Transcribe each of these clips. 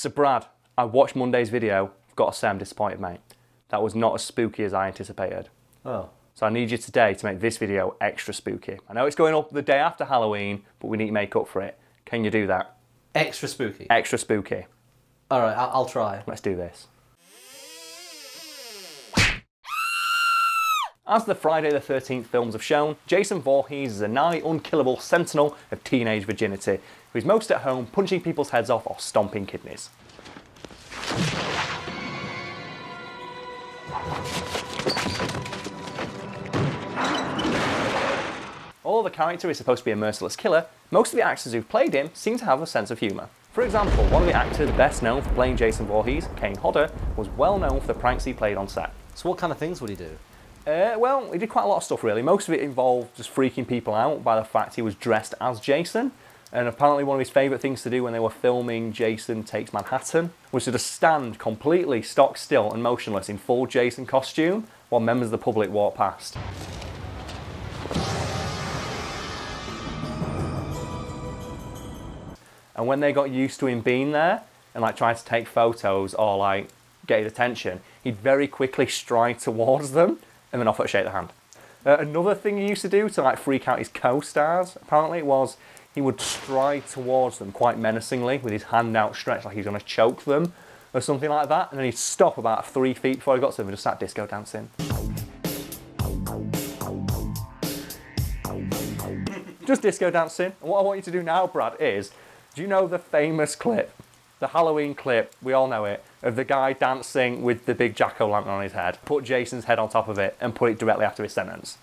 So Brad, I watched Monday's video. I've got to say I'm disappointed, mate. That was not as spooky as I anticipated. Oh. So I need you today to make this video extra spooky. I know it's going up the day after Halloween, but we need to make up for it. Can you do that? Extra spooky? Extra spooky. Alright, I'll try. Let's do this. As the Friday the 13th films have shown, Jason Voorhees is a nigh unkillable sentinel of teenage virginity, who is most at home punching people's heads off or stomping kidneys. Although the character is supposed to be a merciless killer, most of the actors who've played him seem to have a sense of humour. For example, one of the actors best known for playing Jason Voorhees, Kane Hodder, was well known for the pranks he played on set. So what kind of things would he do? Well, he did quite a lot of stuff really. Most of it involved just freaking people out by the fact he was dressed as Jason. And apparently one of his favourite things to do when they were filming Jason Takes Manhattan was to just stand completely stock still and motionless in full Jason costume while members of the public walked past. And when they got used to him being there and like tried to take photos or like get his attention, he'd very quickly stride towards them and then offer to shake their hand. Another thing he used to do to like freak out his co-stars, apparently, was he would stride towards them quite menacingly with his hand outstretched like he's going to choke them or something like that, and then he'd stop about 3 feet before he got to them and just start disco dancing. Just disco dancing. And what I want you to do now, Brad, is, do you know the famous clip, the Halloween clip, we all know it, of the guy dancing with the big jack-o'-lantern on his head? Put Jason's head on top of it and put it directly after his sentence.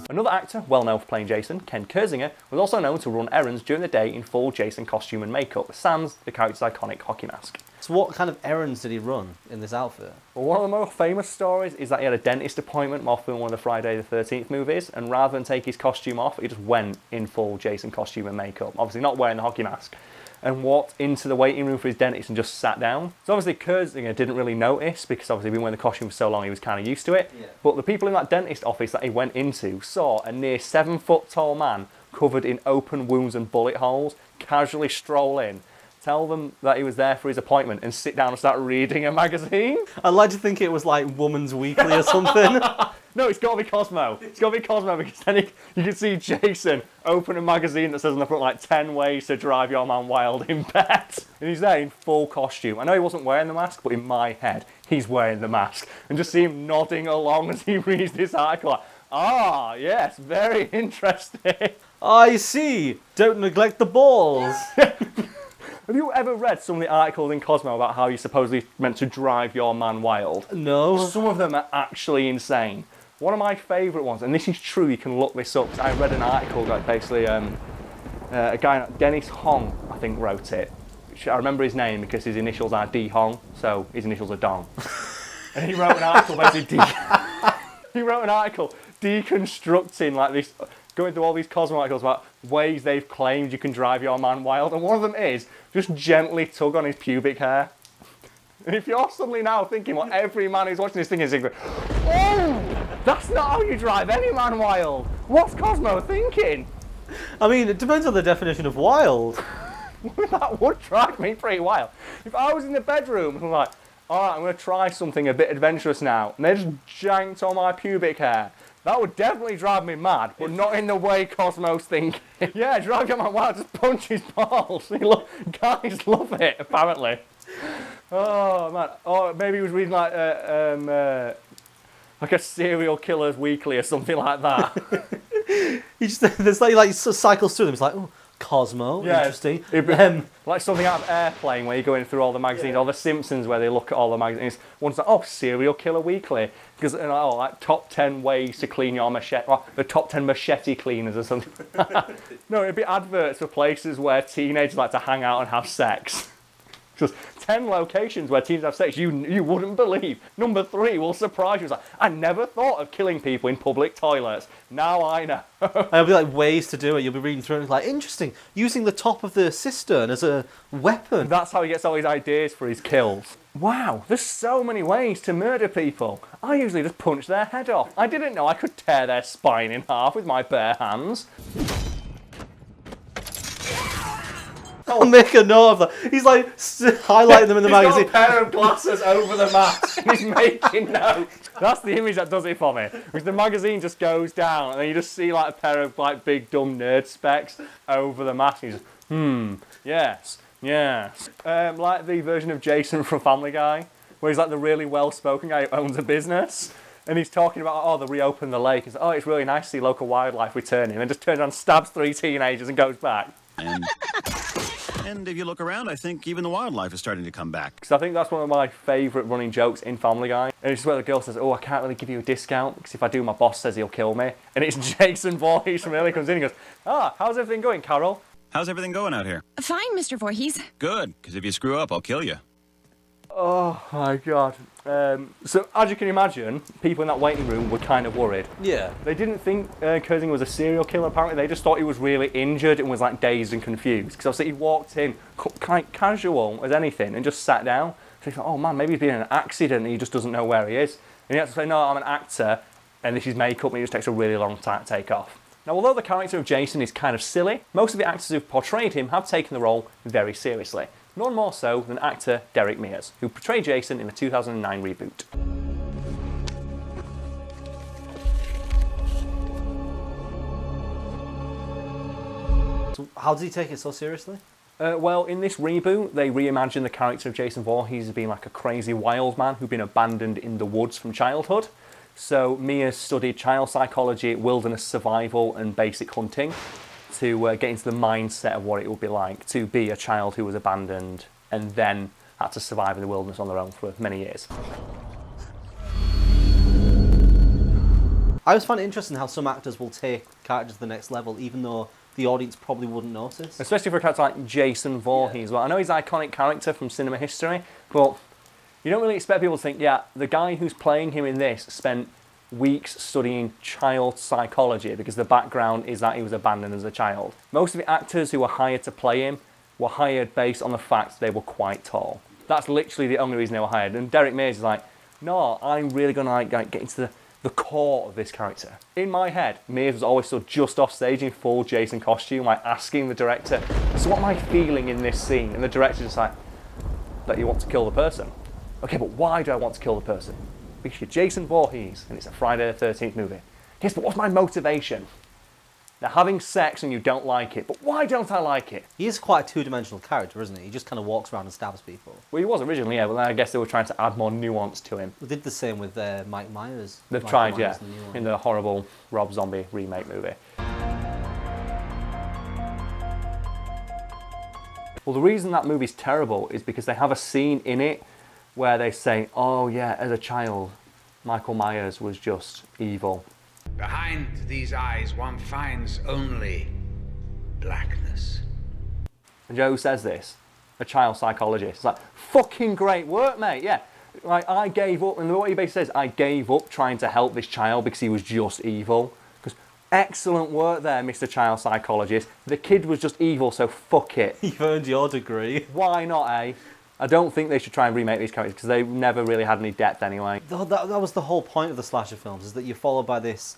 Another actor, well known for playing Jason, Ken Kirzinger, was also known to run errands during the day in full Jason costume and makeup, sans the character's iconic hockey mask. So what kind of errands did he run in this outfit? Well, one of the more famous stories is that he had a dentist appointment while filming one of the Friday the 13th movies, and rather than take his costume off, he just went in full Jason costume and makeup, obviously not wearing the hockey mask, and walked into the waiting room for his dentist and just sat down. So obviously Kirzinger didn't really notice, because obviously he'd been wearing the costume for so long he was kind of used to it. Yeah. But the people in that dentist office that he went into saw a near 7 foot tall man covered in open wounds and bullet holes casually stroll in, tell them that he was there for his appointment, and sit down and start reading a magazine. I'd like to think it was like Woman's Weekly or something. No, it's got to be Cosmo. It's got to be Cosmo, because then you can see Jason open a magazine that says on the front like 10 ways to drive your man wild in bed. And he's there in full costume. I know he wasn't wearing the mask, but in my head, he's wearing the mask. And just see him nodding along as he reads this article like, ah, yes, very interesting. I see. Don't neglect the balls. Have you ever read some of the articles in Cosmo about how you're supposedly meant to drive your man wild? No. Some of them are actually insane. One of my favourite ones, and this is true, you can look this up, 'cause I read an article that basically a guy, Dennis Hong, I think, wrote it. I remember his name because his initials are D Hong, so his initials are Dong. And he wrote an article basically deconstructing like this, going through all these Cosmo articles about ways they've claimed you can drive your man wild, and one of them is just gently tug on his pubic hair. And if you're suddenly now thinking what every man who's watching this thing is thinking, oh, that's not how you drive any man wild. What's Cosmo thinking? I mean, it depends on the definition of wild. That would drive me pretty wild. If I was in the bedroom and I'm like, alright, I'm going to try something a bit adventurous now, and they just janked on my pubic hair, that would definitely drive me mad, but not in the way Cosmo's thinking. Yeah, drive your man wild, just punch his balls. Guys love it, apparently. Oh, man. Or maybe he was reading like a serial killer's weekly or something like that. There's like cycles through them. It's like, oh, Cosmo, yeah, interesting. Like something out of Airplane where you're going through all the magazines, or The Simpsons where they look at all the magazines. One's like, oh, Serial Killer Weekly. Because, like top 10 ways to clean your machete, or the top 10 machete cleaners or something. No, it'd be adverts for places where teenagers like to hang out and have sex. Just 10 locations where teens have sex you wouldn't believe. Number 3 will surprise you. It's like, I never thought of killing people in public toilets. Now I know. There'll be like ways to do it. You'll be reading through it and it's like, interesting, using the top of the cistern as a weapon. That's how he gets all his ideas for his kills. Wow, there's so many ways to murder people. I usually just punch their head off. I didn't know I could tear their spine in half with my bare hands. I'll make a note of that. He's like highlighting them in the magazine. He's got a pair of glasses over the mat. And he's making notes. That's the image that does it for me. Because the magazine just goes down, and then you just see like a pair of like big dumb nerd specs over the mat. And he's just, yes. Like the version of Jason from Family Guy, where he's like the really well-spoken guy who owns a business. And he's talking about, they reopened the lake. He's like, it's really nice to see local wildlife returning. And then just turns around, stabs 3 teenagers and goes back. And if you look around, I think even the wildlife is starting to come back. Because I think that's one of my favourite running jokes in Family Guy. And it's where the girl says, I can't really give you a discount because if I do, my boss says he'll kill me. And it's Jason Voorhees from earlier comes in and goes, how's everything going, Karl? How's everything going out here? Fine, Mr. Voorhees. Good, because if you screw up, I'll kill you. Oh my god. So as you can imagine, people in that waiting room were kind of worried. Yeah. They didn't think Kersing was a serial killer, apparently. They just thought he was really injured and was like dazed and confused. Because obviously he walked in quite casual as anything and just sat down. So he thought, oh man, maybe he's been in an accident and he just doesn't know where he is. And he had to say, no, I'm an actor and this is makeup, and it just takes a really long time to take off. Now, although the character of Jason is kind of silly, most of the actors who've portrayed him have taken the role very seriously. None more so than actor Derek Mears, who portrayed Jason in the 2009 reboot. So how does he take it so seriously? Well, in this reboot, they reimagined the character of Jason Voorhees as being like a crazy wild man who'd been abandoned in the woods from childhood. So Mears studied child psychology, wilderness survival, and basic hunting to get into the mindset of what it would be like to be a child who was abandoned and then had to survive in the wilderness on their own for many years. I always find it interesting how some actors will take characters to the next level, even though the audience probably wouldn't notice. Especially for a character like Jason Voorhees. Well, I know he's an iconic character from cinema history, but you don't really expect people to think, the guy who's playing him in this spent weeks studying child psychology because the background is that he was abandoned as a child. Most of the actors who were hired to play him were hired based on the fact they were quite tall. That's literally the only reason they were hired. And Derek Mears is like, no, I'm really going to get into the core of this character. In my head, Mears was always stood just off stage in full Jason costume, like asking the director, so what am I feeling in this scene? And the director's just like, that you want to kill the person. Okay, but why do I want to kill the person? Because you're Jason Voorhees, and it's a Friday the 13th movie. Yes, but what's my motivation? They're having sex and you don't like it, but why don't I like it? He is quite a two-dimensional character, isn't he? He just kind of walks around and stabs people. Well, he was originally, but then I guess they were trying to add more nuance to him. We did the same with Mike Myers. They've Michael tried, Myers in the horrible Rob Zombie remake movie. Well, the reason that movie's terrible is because they have a scene in it where they say, oh yeah, as a child, Michael Myers was just evil. Behind these eyes, one finds only blackness. And Joe says this, a child psychologist. It's like, fucking great work, mate, yeah. Like, I gave up, and what he basically says, I gave up trying to help this child because he was just evil. Because excellent work there, Mr. Child Psychologist. The kid was just evil, so fuck it. You've earned your degree. Why not, eh? I don't think they should try and remake these characters because they never really had any depth anyway. That was the whole point of the slasher films, is that you're followed by this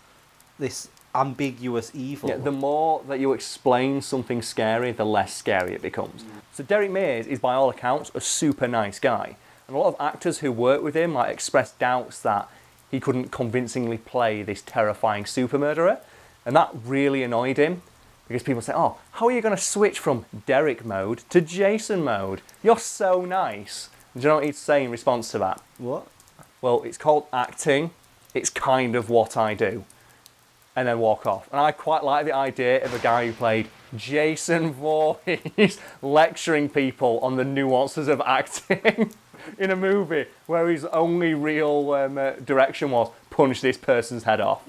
ambiguous evil. Yeah, the more that you explain something scary, the less scary it becomes. So Derek Mears is, by all accounts, a super nice guy. And a lot of actors who work with him expressed doubts that he couldn't convincingly play this terrifying super murderer. And that really annoyed him. Because people say, oh, how are you going to switch from Derek mode to Jason mode? You're so nice. Do you know what he'd say in response to that? What? Well, it's called acting. It's kind of what I do. And then walk off. And I quite like the idea of a guy who played Jason Voorhees lecturing people on the nuances of acting in a movie where his only real direction was punch this person's head off.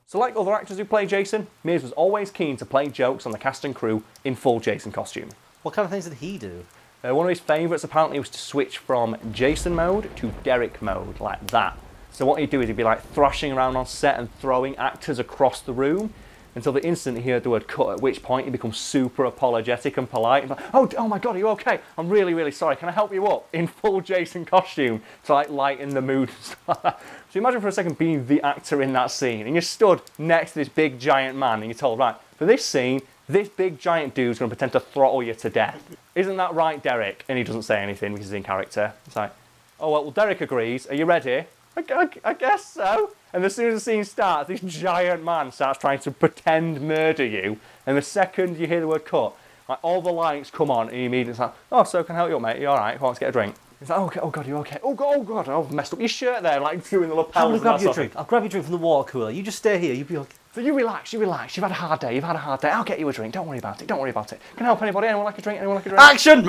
So like other actors who play Jason, Mears was always keen to play jokes on the cast and crew in full Jason costume. What kind of things did he do? One of his favourites apparently was to switch from Jason mode to Derek mode, like that. So what he'd do is he'd be like thrashing around on set and throwing actors across the room until the instant he heard the word cut, at which point he becomes super apologetic and polite. And like, oh my god, are you okay? I'm really, really sorry. Can I help you up? In full Jason costume to like lighten the mood. So imagine for a second being the actor in that scene and you're stood next to this big giant man and you're told, right, for this scene, This big giant dude's going to pretend to throttle you to death. Isn't that right, Derek? And he doesn't say anything because he's in character. It's like, oh, well, Derek agrees. Are you ready? I guess so. And as soon as the scene starts, this giant man starts trying to pretend murder you. And the second you hear the word cut, like all the lights come on, and he immediately is like, oh, so can I help you up, mate? You all right? Come on, let's get a drink. He's like, okay, oh God, you okay? Oh God, I've messed up your shirt there, like doing the lapels. I'm going to grab you a drink. I'll grab you a drink from the water cooler. You just stay here, you'll be okay. So you relax. You've had a hard day. I'll get you a drink. Don't worry about it. Can I help anybody? Anyone like a drink? Action!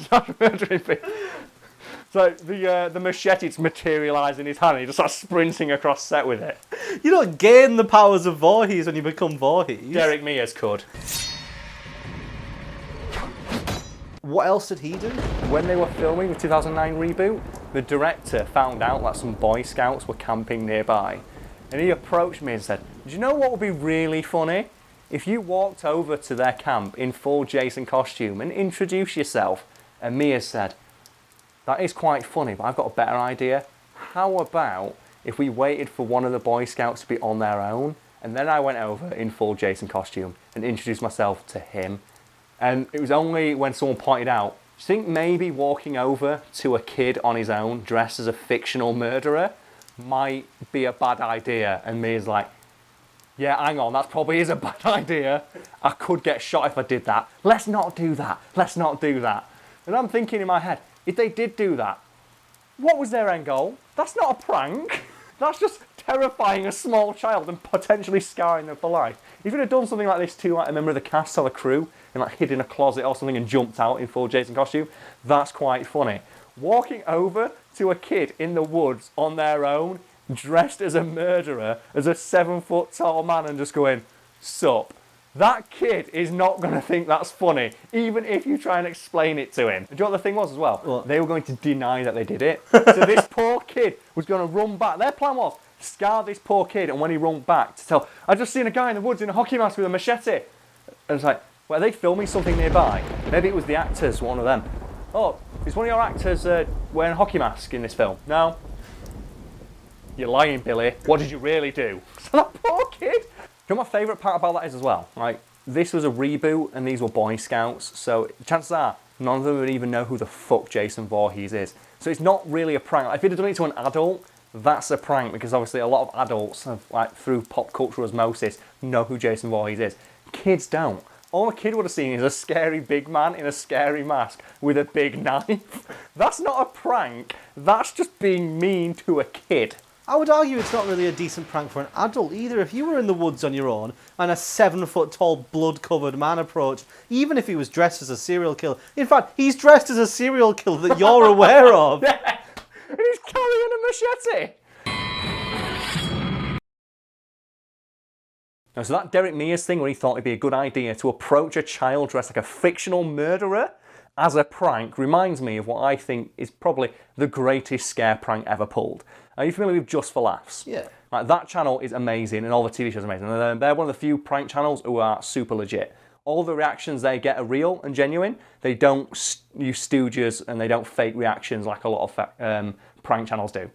Start murdering people. So the machete's materialised in his hand and he just starts sprinting across set with it. You don't gain the powers of Voorhees when you become Voorhees. Derek Mears could. What else did he do? When they were filming the 2009 reboot, the director found out that some Boy Scouts were camping nearby. And he approached me and said, do you know what would be really funny? If you walked over to their camp in full Jason costume and introduced yourself. And Mia said, that is quite funny, but I've got a better idea. How about if we waited for one of the Boy Scouts to be on their own, and then I went over in full Jason costume and introduced myself to him. And it was only when someone pointed out, do you think maybe walking over to a kid on his own dressed as a fictional murderer might be a bad idea? And Mia's like, yeah, hang on, that probably is a bad idea. I could get shot if I did that. Let's not do that. And I'm thinking in my head, if they did do that, what was their end goal? That's not a prank. That's just terrifying a small child and potentially scarring them for life. If you'd have done something like this to like a member of the cast or the crew and like hid in a closet or something and jumped out in full Jason costume, that's quite funny. Walking over to a kid in the woods on their own, dressed as a murderer, as a 7-foot tall man and just going, sup. That kid is not going to think that's funny, even if you try and explain it to him. And do you know what the thing was as well? What? They were going to deny that they did it. So this poor kid was going to run back. Their plan was scar this poor kid, and when he ran back to tell, I just seen a guy in the woods in a hockey mask with a machete. And it's like, well, are they filming something nearby? Maybe it was the actors, one of them. Oh, is one of your actors wearing a hockey mask in this film? No. You're lying, Billy. What did you really do? So that poor kid. You know what my favourite part about that is as well? Like, this was a reboot and these were Boy Scouts, so chances are none of them would even know who the fuck Jason Voorhees is. So it's not really a prank. Like, if you'd have done it to an adult, that's a prank, because obviously a lot of adults have, like, through pop culture osmosis, know who Jason Voorhees is. Kids don't. All a kid would have seen is a scary big man in a scary mask with a big knife. That's not a prank. That's just being mean to a kid. I would argue it's not really a decent prank for an adult either. If you were in the woods on your own and a 7-foot-tall, blood-covered man approached, even if he was dressed as a serial killer. In fact, he's dressed as a serial killer that you're aware of. Yeah, and he's carrying a machete. Now, so that Derek Mears thing where he thought it'd be a good idea to approach a child dressed like a fictional murderer as a prank reminds me of what I think is probably the greatest scare prank ever pulled. Are you familiar with Just for Laughs? Yeah. Like, that channel is amazing and all the TV shows are amazing. And they're one of the few prank channels who are super legit. All the reactions they get are real and genuine. They don't use stooges and they don't fake reactions like a lot of prank channels do.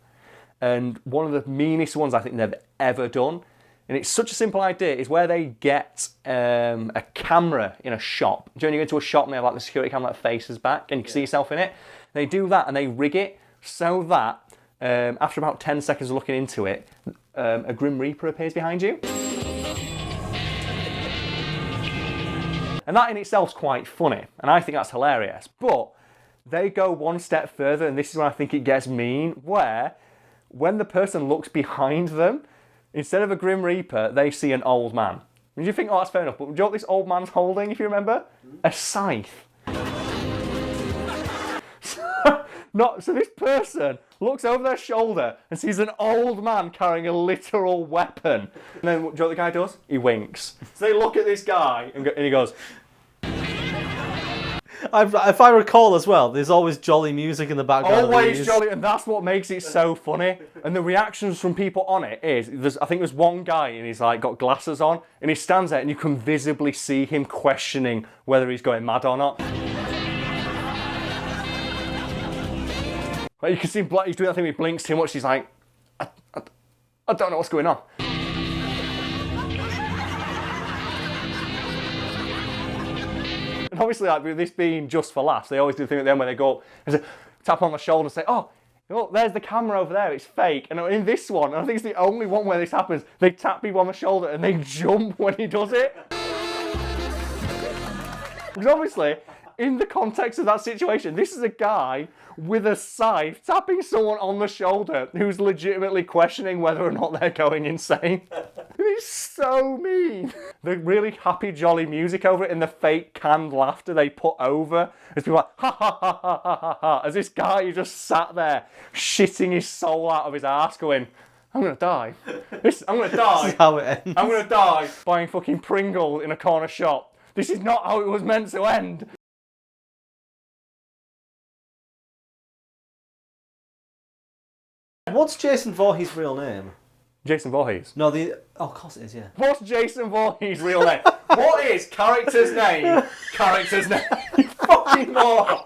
And one of the meanest ones I think they've ever done, and it's such a simple idea, is where they get a camera in a shop. Do you know when you go into a shop and they have like the security camera that faces back and you can see yourself in it? They do that and they rig it so that after about 10 seconds of looking into it, a Grim Reaper appears behind you. And that in itself is quite funny, and I think that's hilarious. But they go one step further, and this is when I think it gets mean, where when the person looks behind them, instead of a Grim Reaper, they see an old man. And you think, oh, that's fair enough, but do you know what this old man's holding, if you remember? A scythe. So this person looks over their shoulder and sees an old man carrying a literal weapon. And then, do you know what the guy does? He winks. So they look at this guy and he goes... If I recall as well, there's always jolly music in the background. Always jolly, and that's what makes it so funny. And the reactions from people on it is, I think there's one guy and he's like got glasses on and he stands there and you can visibly see him questioning whether he's going mad or not. Like you can see he's doing that thing where he blinks too much, he's like, I don't know what's going on. And obviously, like, with this being just for laughs, they always do the thing at the end where they go up and say, tap on my shoulder and say, oh, there's the camera over there, it's fake. And in this one, and I think it's the only one where this happens, they tap people on the shoulder and they jump when he does it. Because obviously, in the context of that situation, this is a guy with a scythe tapping someone on the shoulder who's legitimately questioning whether or not they're going insane. It's so mean. The really happy, jolly music over it and the fake canned laughter they put over as people like, ha ha ha ha ha ha ha, as this guy who just sat there shitting his soul out of his arse going, I'm going to die. I'm going to die. This is how it ends. I'm going to die buying fucking Pringle in a corner shop. This is not how it was meant to end. What's Jason Voorhees' real name? Jason Voorhees. No, of course it is, yeah. What's Jason Voorhees' real name? What is character's name? Character's name. You fucking moron.